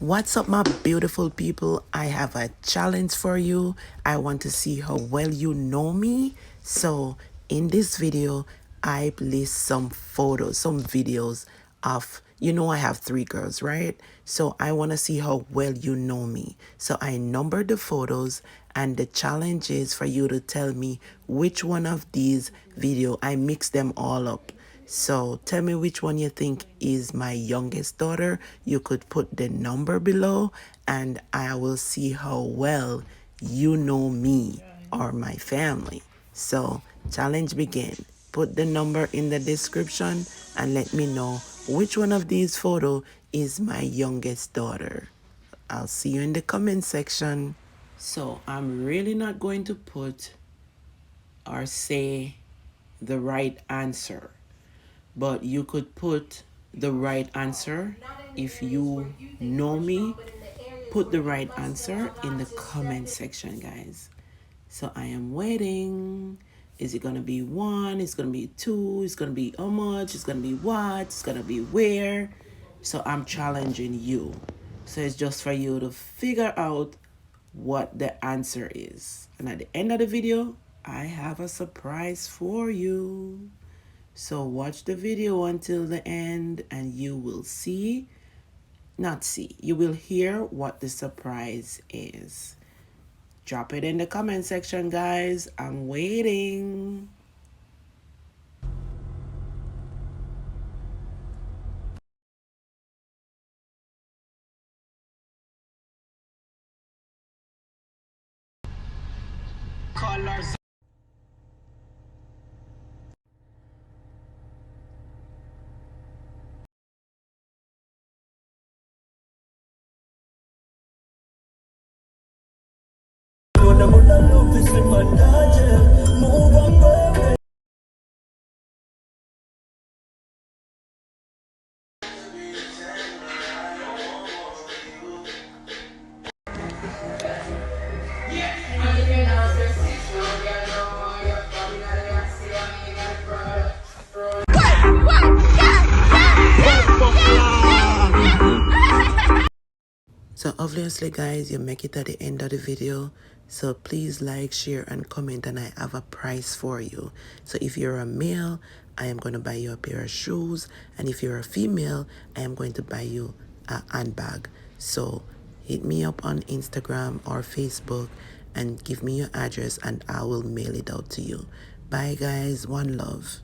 What's up, my beautiful people? I have a challenge for you. I want to see how well you know me. So in this video, I placed some photos, some videos of, I have three girls, right? So I want to see how well you know me. So I numbered the photos, and the challenge is for you to tell me which one of these video, I mixed them all up. So tell me which one you think is my youngest daughter. You could put the number below, and I will see how well you know me or my family. So challenge begin. Put the number in the description and let me know which one of these photos is my youngest daughter. I'll see you in the comment section. So I'm really not going to put or say the right answer, but you could put the right answer. If you know me, put the right answer in the comment section, guys. So I am waiting. Is it gonna be one? It's gonna be two? It's gonna be how much? It's gonna be what? It's gonna be where? So I'm challenging you. So it's just for you to figure out what the answer is. And at the end of the video, I have a surprise for you. So watch the video until the end and you will you will hear what the surprise is. Drop it in the comment section, guys. I'm waiting. Colors. So obviously, guys, you make it at the end of the video. So please like, share, and comment, and I have a prize for you. So if you're a male, I am going to buy you a pair of shoes. And if you're a female, I am going to buy you a handbag. So hit me up on Instagram or Facebook and give me your address and I will mail it out to you. Bye, guys. One love.